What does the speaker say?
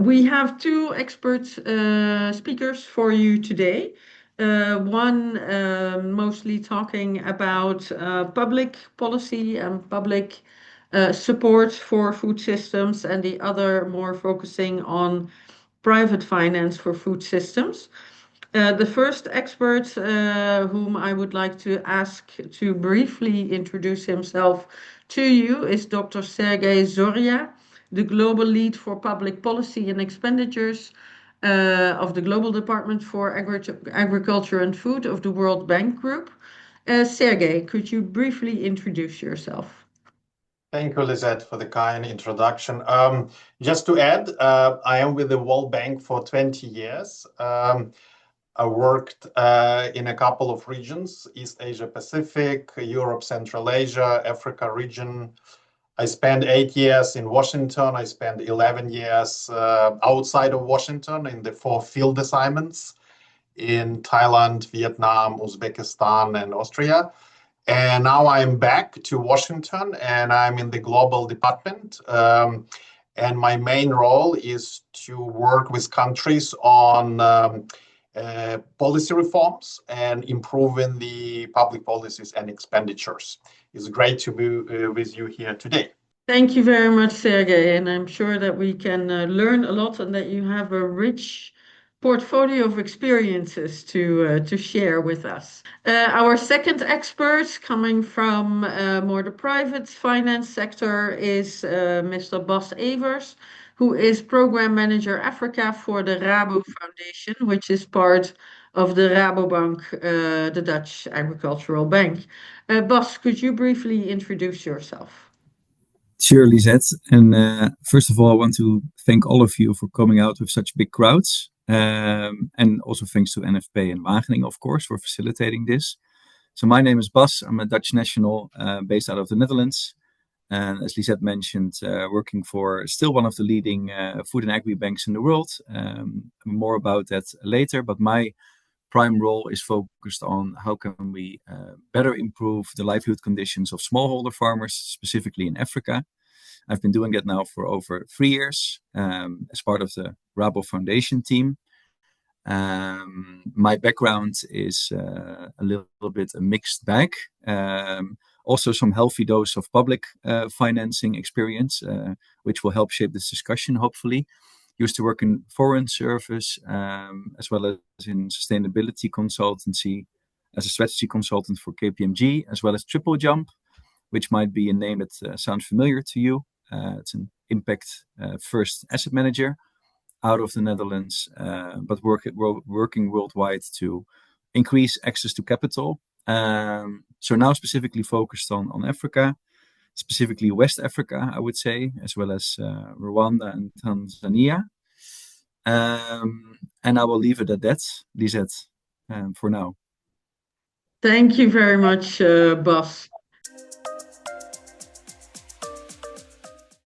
We have two expert speakers for you today. One mostly talking about public policy and public support for food systems, and the other more focusing on private finance for food systems. The first expert, whom I would like to ask to briefly introduce himself to you, is Dr. Sergiy Zorya, the Global Lead for Public Policy and Expenditures of the Global Department for Agriculture and Food of the World Bank Group. Sergiy, could you briefly introduce yourself? Thank you, Lisette, for the kind introduction. Just to add, I am with the World Bank for 20 years. I worked in a couple of regions: East Asia Pacific, Europe, Central Asia, Africa region. I spent 8 years in Washington. I spent 11 years outside of Washington in the 4 field assignments in Thailand, Vietnam, Uzbekistan, and Austria. And now I'm back to Washington, and I'm in the global department. And my main role is to work with countries on policy reforms and improving the public policies and expenditures. It's great to be with you here today. Thank you very much, Sergey, and I'm sure that we can learn a lot and that you have a rich portfolio of experiences to share with us. Our second expert, coming from more the private finance sector, is Mr. Bas Evers, who is Program Manager Africa for the Rabo Foundation, which is part of the Rabobank, the Dutch agricultural bank. Bas, could you briefly introduce yourself? Sure, Lisette. And first of all, I want to thank all of you for coming out with such big crowds. And also thanks to NFP and Wageningen, of course, for facilitating this. So my name is Bas. I'm a Dutch national based out of the Netherlands. And as Lisette mentioned, working for still one of the leading food and agri banks in the world. More about that later. But my prime role is focused on how can we better improve the livelihood conditions of smallholder farmers, specifically in Africa. I've been doing that now for over 3 years as part of the Rabo Foundation team. My background is a little bit a mixed bag. Also some healthy dose of public financing experience, which will help shape this discussion, hopefully. Used to work in foreign service, as well as in sustainability consultancy, as a strategy consultant for KPMG, as well as Triple Jump, which might be a name that sounds familiar to you. It's an impact first asset manager out of the Netherlands, but working worldwide to increase access to capital. So now specifically focused on Africa, specifically West Africa, I would say, as well as Rwanda and Tanzania. And I will leave it at that, Lisette, for now. Thank you very much, Bas.